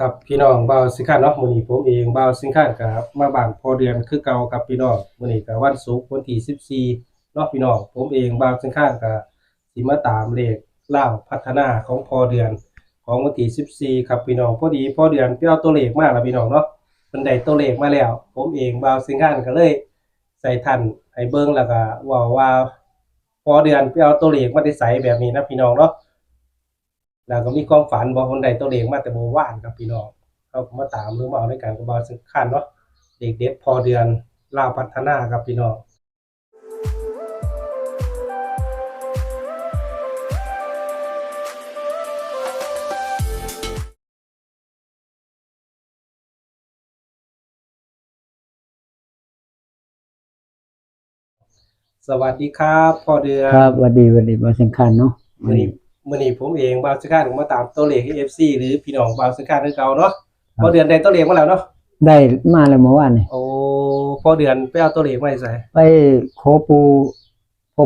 กับพี่น้องบ่าวสิงคานเนาะมื้อนี้ผมเองบ่าวสิงคานกับมาบ้านพอเดือนคือเก่ากับพี่น้องมื้อนี้ก็วันศุกร์วันที่14เนาะพี่น้องผมเองบ่าวสิงคานก็สิมาตามเลขลาวพัฒนาของพอเดือนของวันที่14ครับพี่น้องพอดีพอเดือนไปเอาตัวเลขมาแล้วพี่น้องเนาะเพิ่นได้ตัวเลขมาแล้วผมเองบ่าวสิงคานก็เลยใส่ทันให้เบิ่งแล้วก็เว้าว่าพอเดือนไปเอาตัวเลขมาได้ไสแบบนี้นะพี่น้องเนาะ แล้วก็มีความฝันบ่คนใดตัวเลขมาแต่เมื่อวานครับพี่น้องเราก็มาตามหรือมาเอาด้วยกันกับบ่าวสำคัญเนาะเด็กเด็ดพอเดือนลาวพัฒนาครับพี่น้องสวัสดีครับพอเดือนครับสวัสดีบ่สำคัญเนาะมื้อนี้ผมเองบ่าวสำคัญก็มาตามตัวเลขให้ FC หรือพี่น้องบ่าวสำคัญคือเก่าเนาะพอเดือนได้ตัวเลขมาแล้วเนาะได้มาแล้วเมื่อวานนี่โอ้พอเดือนไปเอาตัวเลขมาไสไปขอ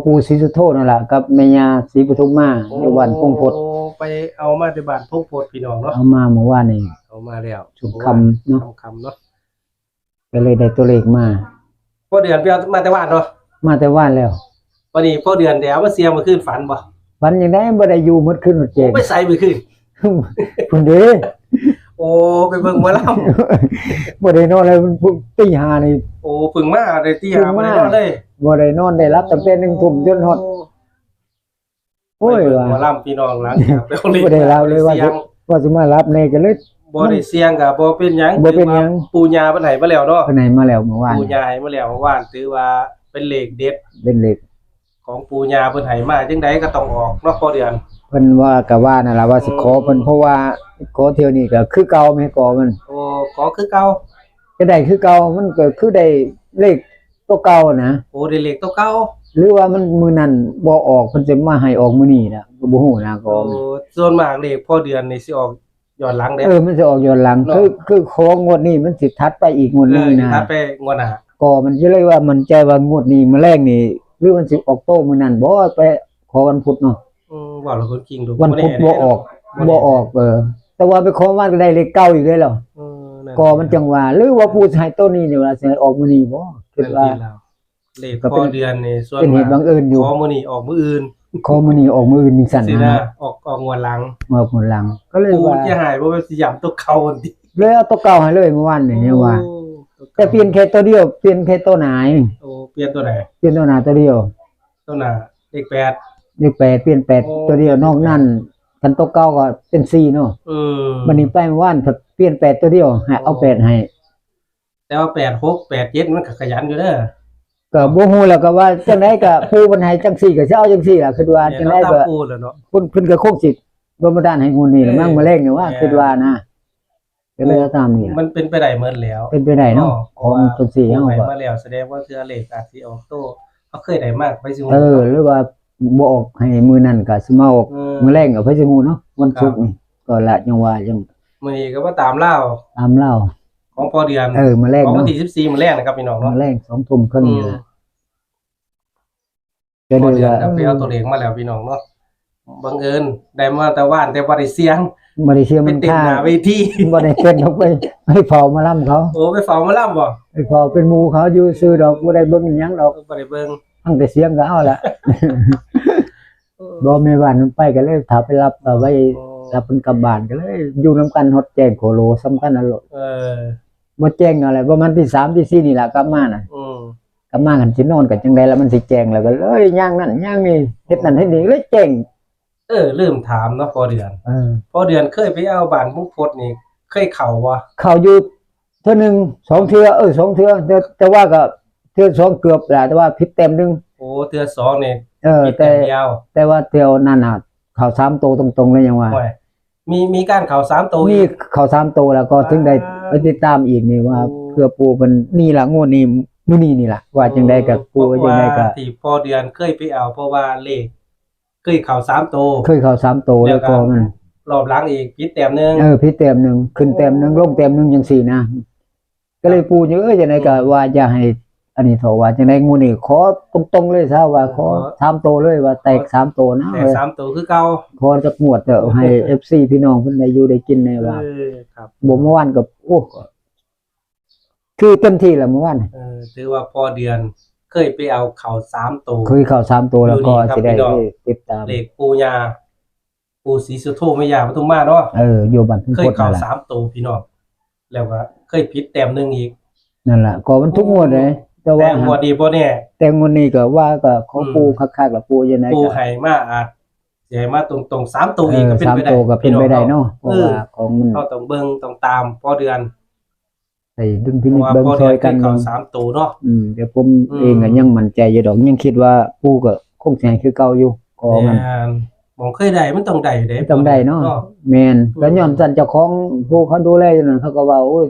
ปู่ศรีสุโธนั่นล่ะกับแม่ย่าศรีปทุมมาอยู่บ้านพงพดไปเอามาที่บ้านพงพดพี่น้องเนาะเอามาเมื่อวานนี่เอามาแล้วชุมค่ำเนาะค่ำเนาะก็เลยได้ตัวเลขมาพอเดือนไปเอามาแต่บ้านเนาะมาแต่ว่านแล้ววันนี้พอเดือนเดี๋ยวมาเสียเมื่อคืนฝันบ่ฝันยังได้บ่ได้อยู่หมดคืนหมดเจงไปใส่เมื่อคืนพุ่นเด้โอ้ไปเบิ่งหมอลำบ่ได้นอนเลยมันตีห้านี่โอ้เพิ่งมาได้ตีห้าบ่ได้นอนเลยบ่ได้นอนได้รับตั้งแต่1 ทุ่มจนฮอดโอ้ยว่าหมอลำพี่น้องหลังจากไปบ่ได้รับเลยว่าสิมารับแน่ก็เลยบ่ได้เสียงก็บ่เป็นหยังปู่ย่าเพิ่นให้มาแล้วเนาะเพิ่นให้มาแล้วเมื่อวานปู่ย่าให้มาแล้วเมื่อวานถือว่าเป็นเลขเด็ดเป็นเลขของปู่ย่าเพิ่นให้มาจังไดก็ต้องออกเนาะพอเดือนเพิ่นว่าก็ว่านั่นล่ะว่าสิขอเพิ่นเพราะว่าขอเที่ยวนี้ก็คือเก่าแม่ขอมันโอ้ขอคือเก่าก็ได้คือเก่ามันก็คือได้เลขตัวเก่านะโอ้ได้เลขตัวเก่าหรือว่ามันมื้อนั้นบ่ออกเพิ่นสิมาให้ออกมื้อนี้นะก็บ่ฮู้นะก็โอ้ส่วนมากเลขพอเดือนนี่สิออกย้อนหลังเด้มันสิออกย้อนหลังคือของงวดนี้มันสิถัดไปอีกงวดนึงนะถัดไปงวดหน้าก็มันสิเลยว่ามันใจว่างวดนี้มื้อแรกนี่หรือมันสิออกโตมื้อนั้นบ่ไปขอวันพุธเนาะว่าแล้วคนจริงดูวันพุธบ่ออกแต่ว่าไปขอมาก็ได้เลขเก่าอีกเลยเหรอก็มันจังว่าหรือว่าผู้ชายต้นนี้นี่ว่าสิออกมื้อนี้บ่คิดว่าเลขพอเดือนนี่ส่วนเป็นเหตุบังเอิญอยู่ขอมื้อนี้ออกมื้ออื่นขอมื้อนี้ออกมื้ออื่นจังซั่นนะออกงวดหลังงวดหลังก็เลยว่าจะหายบ่สิย้ำตัวเก่าติเลยเอาตัวเก่าให้เลยเมื่อวานนี่ว่าแต่เปลี่ยนแค่ตัวเดียวเปลี่ยนแค่ตัวหน้าโอ้เปลี่ยนตัวไหนเปลี่ยนตัวหน้าตัวเดียวตัวหน้าเลข8เลข8เปลี่ยน8ตัวเดียวนอกนั้นคันตัวเก่าก็เป็น4เนาะบัดนี้ไปเมื่อวานเปลี่ยน8ตัวเดียวให้เอา8ให้แต่ว่า8 6 8 7มันก็ขยันอยู่เด้อก็บ่ฮู้แล้วก็ว่าจังได๋ก็ปู่มันให้จังซี่ก็สิเอาจังซี่ล่ะคิดว่าจังได๋ก็ปู่แล้วเนาะเพิ่นก็คงสิบ่มาด้านให้งูนี่มั่งมื้อแรงนี่ว่าคิดว่านะก็เลยตามนี่มันเป็นไปได้หมดแล้วเป็นไปได้เนาะของจังซี่เฮาก็มาแล้วแสดงว่าเทื่อเลขอาจสิออกโตเขาเคยได้มากไปสิหรือว่าบ่ออกให้มื้อนั้นก็สิมาออกมื้อแรงก็ไปสิฮู้เนาะวันศุกร์นี่ก็ละจังว่าจังมื้อนี้ก็มาตามเล่าของพอเดือนมื้อแรงของวันที่14มื้อแรกนะครับพี่น้องเนาะมื้อแรง2 ทุ่มครึ่งนี่ล่ะก็เลยว่าไปเอาตัวเลขมาแล้วพี่น้องเนาะบังเอิญได้มาแต่ว่านแต่บ่ได้เสียงมันติดหน้าเวทีบ่ได้เป็นดอกไปเฝ้ามาล่ำเขาโอ้ไปเฝ้ามาล่ำบ่ไปเฝ้าเป็นหมู่เขาอยู่ซื่อดอกบ่ได้เบิ่งหยังดอกบ่ได้เบิ่งตั้งแต่เสียงก็เอาละบ่แม่บ้านมันไปก็เลยถ้าไปรับเอาไว้รับเพิ่นกลับบ้านก็เลยอยู่นำกันฮอดแจ้งโคโลสำคัญนั่นโลดบ่แจ้งอะไรประมาณที่3ที่4นี่ล่ะกลับมาน่ะกลับมากันสินอนกันจังได๋แล้วมันสิแจ้งแล้วก็เลยย่างนั่นย่างนี่เฮ็ดนั่นเฮ็ดนี่เลยแจ้งลืมถามเนาะพอเดือนพอเดือนเคยไปเอาบ้านมุกพดนี่เคยเข้าบ่เข้าอยู่เทื่อนึง2เทื่อ2เทื่อแต่ว่าก็เทื่อ2เกือบล่ะแต่ว่าผิดเต็มนึงโอ้เทื่อ2นี่แต่ว่าเที่ยวนั้นน่ะเข้า3โตตรงๆเลยยังว่ามีการเข้า3โตมีเข้า3โตแล้วก็ถึงได้ไปติดตามอีกนี่ว่าเพื่อปู่เพิ่นนี่ล่ะงวดนี้มื้อนี้นี่ล่ะว่าจังได๋ก็ปู่ว่าจังได๋ก็ที่พอเดือนเคยไปเอาเพราะว่าเลขเคยเข้า3โตแล้วก็มันรอบหลังอีกผิดแต้มนึงผิดแต้มนึงขึ้นแต้มนึงลงแต้มนึงจังซี่นะก็เลยปู่จังจังได๋ก็ว่าอย่าให้ อันนี้เถาว่าจังได๋งูนี่ขอตรงๆเลยซะว่าขอ3โตวเลยว่าแตก3โตวนะ แต่3ตัวคือเก่า ขอจักงวดเถอะให้ FC พี่น้องเพิ่นได้อยู่ได้กินในว่า ครับ บ่เมื่อวานก็โอ้คือเต็มที่แล้วเมื่อวาน ถือว่าพอเดือนเคยไปเอาเขา3ตัว เคยเข้า3ตัวแล้วก็ อยู่นี่ครับ สิได้ พี่น้อง ติดตาม เลขปู่ย่าปู่ศรีสุโธแม่ย่าปทุมมาเนาะ อยู่บ้านเพิ่น เค ก ย ด เข้า นั่นล่ะ 3ตัวพี่น้องแล้วก็เคยผิดแต้มหนึงอีก นั่นล่ะก็มันทุกงวดเลยแต่ แต่ ว่า หัวดีบ่แน่ แต่งวดนี้ก็ว่าก็ขอปูคักๆแล้วปูยังไง ปู่ ก็ ให้มาอาจสิให้มาตรงๆ3ตัวอีกก็เป็นไปได้ 3ตัวก็เป็นไปได้เนาะเพราะ เออ ว่าของมัน เฮาต้องเบิ่งต้องตามพอเดือน ใส่ดุลพิ เพ นิจ ราะว่า เบิ่ง พอ ซ เดื อ อย น กัน เข้า3ตัวเนาะ เดี๋ยวผมเองก็ยังมั่นใจอยู่ดอกยังคิดว่าปูก็คงสิให้คือเก่าอยู่ก็มัน แม่นหมองเคยได้มันต้องได้อยู่เด้ ต้องได้เนาะแม่นก็ย้อนสั่นเจ้าของผู้เขาดูแลอยู่นั่นเขาก็ว่าโอ้ย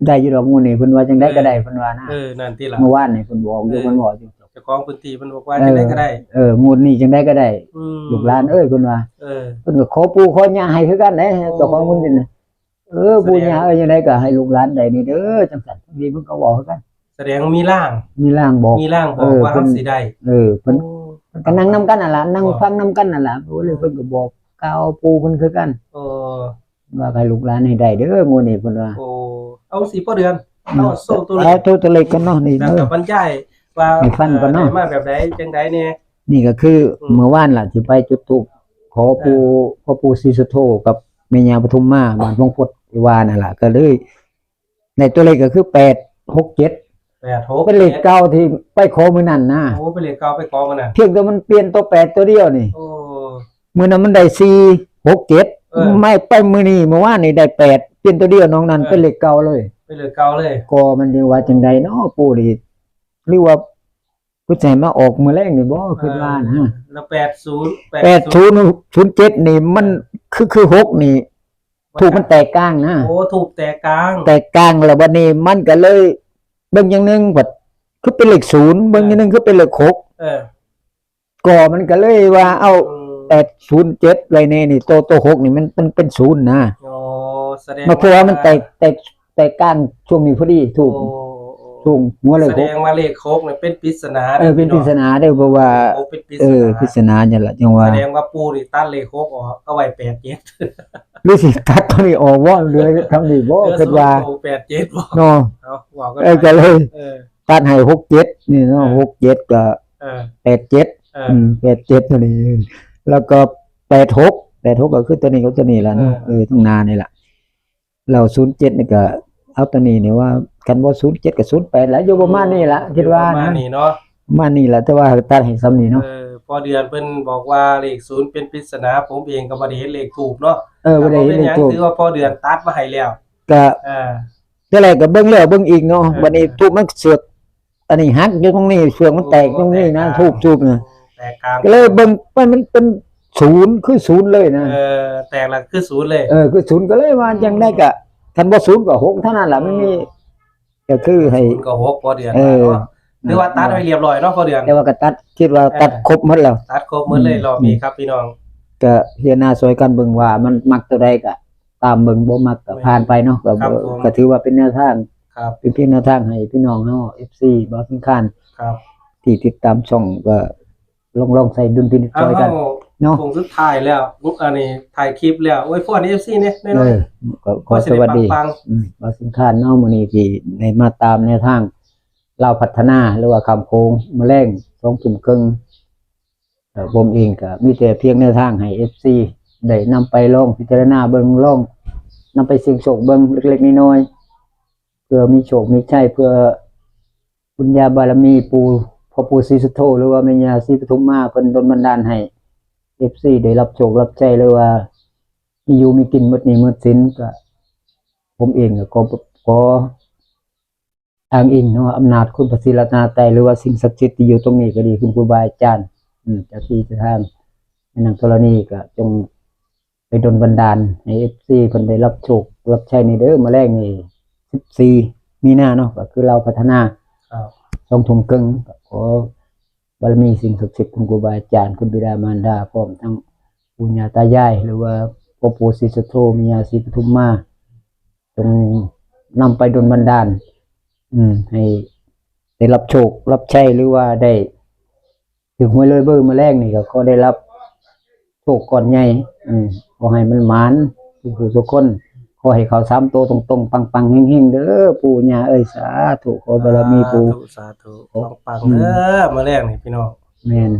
ได้อยู่ดอกงูนี่เพิ่นว่าจังได๋ก็ได้เพิ่นว่านะ นั่นติล่ะ เมื่อวานนี่เพิ่นบอกอยู่เพิ่นบอกอยู่ เจ้าของพื้นที่เพิ่นบอกว่าจังได๋ก็ได้ งูนี่จังได๋ก็ได้ ม ลูกหลานเอ้ยเพิ่นว่า เออ เพิ่นก็ขอปู่ขอย่าให้คือกันเด้เจ้าของพื้นที่น่ะปู่ย่าเอ้ยจังได๋ก็ให้ลูกหลานได้นี่เด้อจังซั่นนี่เพิ่นก็บอกคือกัน แสดงว่ามีร่าง มีร่างบอก มีร่างบอกว่า เพิ่ เฮาน สิได้ เพิ่นก็นั่งนํกันนั่นล่ะนั่งฟังนํกันนั่นล่ะโอ้เลยเพิ่นก็บอกกล่าวปู่เพิ่นคือกัน โอ้ ว่าให้ลูกหลานให้ได้เด้องูนี่เพิ่นว่า โอ้เอาสิพ่อเดือนเอาโซ่ตัว เอา เล็ก ตัวเล็กกันเนาะนี่ แล้ว เด้ ก็ อ บรรยายว่า ให้ฟังก่อนเนาะ ได้มาแบบใดจังไดเนี่ย นี่ก็คือเมื่อวานล่ะที่ไปจุดธูปขอปู่พ่อปู่ศรีสุโธกับแม่ย่าปทุมมาบ้านพงพดที่ว่านั่นล่ะก็เลยในตัวเลขก็คือ867 8 6 เป็นเลขเก่าที่ไปขอมื้อนั้นนะ โอ้เป็นเลขเก่าไปขอมันน่ะ เพียงแต่มันเปลี่ยนตัว8ตัวเดียวนี่ โอ้ มื้อนั้นมันได้467ไม่ไปมื้อนี้เมื่อวานนี่ได้8เปลี่ยนตัวเดียวน้องนั้นเป็นเลขเก่าเลย เป็นเลขเก่าเลย ก็มันสิว่าจังใดเนาะปู่นี่หรือว่าผู้ใจมาออกมื้อแรกนี่บ่คิดว่านะ แล้ว80 8007นี่มันคือ6นี่ถูกมันแตกกลางนะ โอ้ถูกแต่กลาง แตกกลางแล้วบัดนี้มันก็เลยเบิ่งอย่างหนึงบัดคือเป็นเลข0เบิ่งอย่างหนึงคือเป็นเลข6 ก็มันก็เลยว่าเอา807ไว้แน่นี่ตัว6นี่มันเป็น0นะ โอ้แสดง มาเพราะว่ามันแตกกลางช่วงนี้พอดีถูก โอ้ ถูกหัวเลข แสดงว่าเลขโคกเนี่ยเป็นปริศนา เป็นปริศนาเด้อเพราะว่า โอ้เป็นปริศ ปริ นา ศนาจังล่ะจังว่า แสดงว่าปูนี่ตัดเลขโคกออกเอาไว้87 หรือสิตัดตัวนี้ออกบ่เหลือทำนี่บ่คิดว่า 87บ่ เนาะ เอาว่ากัน ก็เลย เออ ตัดให้67นี่เนาะ67ก็ เออ 87 เออ 87ตัวนี้แล้วก็86ก็คือตัวนี้กับตัวนี้ล่ะเนาะทั้งหน้านี่ล่ะแล้ว07นี่ก็เอาตัวนี้นี่ว่ากันบ่07กับ08แล้วอยู่ประมาณนี้ล่ะคิดว่า ประมา นะ ณนี้เนาะ ประมาณนี้ล่ะแต่ว่าตัดให้ซ้ำนี่เนาะ พอเดือนเพิ่นบอกว่าเลข0เป็นปริศนาผมเองก็บ่ได้เห็นเลขถูกเนาะ บ่ได้เห็นเลขถูก ถือว่าพอเดือนตัดมาให้แล้ว ก็ เออ แต่แรกก็เบิ่งแล้วเบิ่งอีกเนาะบัดนี้ทูบมันเสือกอันนี้หักอยู่ตรงนี้เสือกมันแตกตรงนี้นะทูบนะ แตกกลาง ก็เลยเบิ่งมันเป็นศูนย์คือศูนย์เลยนะ แตกละคือ0เลย คือศูนย์ก็เลยว่าจังได้ก็คันบ่ศูนย์ก็6เท่านั้นล่ะไม่มีก็คือให้ 0ก็6พอเดือน เออ เนาะหรือว่าตัดไว้เรียบร้อยเนาะพอเดือน แต่ว่าก็ตัดคิดว่าตัดครบหมดแล้ว ตัดครบหมดเลยรอบนี้ครับพี่น้อง ก็เฮียนาซอยกันเบิ่งว่ามันมักตัวใดก็ตามเบิ่งบ่มักก็ผ่านไปเนาะก็ถือว่าเป็นแนวทาง ครับ เป็นเพียงแนวทางให้พี่น้องเฮา FC บ่สำคัญ ครับ ที่ติดตามช่องก็ลองใส่ดุลพินิจ เอา ช่วยกันเนาะ คงสุดท้ายแล้วอันนี้ถ่ายคลิปแล้วโอ้ยพวกนี้ FC เนี่ยน้อยๆ ก็ขอสวัสดี ปัง บ่สำคัญเนาะมื้อนี้ที่ได้มาตามแนวทางเราวพัฒนาหรือว่าคำโคงมื้อแรง2ทุ่มครึ่งผมเองก็มีแต่เพียงแนวทางให้ FC ได้นำไปลองพิจารณาเบิ่งลองนำไปเสี่ยงโชคเบิ่งเล็กๆน้อยๆเพื่อมีโชคมีชัยเพื่อบุญญาบารมีปู่พ่อปู่ศรีสุโธหรือว่าแม่ย่าศรีปทุมมาเพิ่นดลบันดาลให้ FC ได้รับโชครับชัยหรือว่ามีอยู่มีกินหมดหนี้หมดสินก็ผมเองก็ขออ้างอิงเนาะอำนาจคุณพระศรีรัตนตรัยหรือว่าสิ่งศักดิ์สิทธิ์ที่อยู่ตรงนี้ก็ดีคุณครูบาอาจารย์เจ้าที่เจ้าทางแม่นางธรณีก็จงไปดลบันดาลให้ FC เพิ่นได้รับโชครับชัยในเด้อมื้อแรกนี่14มีนาเนาะก็คือเราพัฒนา ครับ 2 ทุ่มครึ่งก็ขอบารมีสิ่งศักดิ์สิทธิ์คุณครูบาอาจารย์คุณบิดามารดาพร้อมทั้งปู่ย่าตายายหรือว่าพ่อปู่ศรีสุโธแม่ย่าศรีปทุมมาจงนำไปดลบันดาลให้ ได้รับโชครับใช้หรือว่าได้ถึงหวยเลยเบอร์มาแรกนี่ก็ได้รับโชคก่อนใหญ่ขอให้มันหมานทุกคนขอให้เขา3ตัวตรงๆปังๆเฮงๆเด้อปู่ย่าเอ้ยสาธุขอบารมีปู่ สาธุปังๆเด้อมาแรกนี่พี่น้องแม่น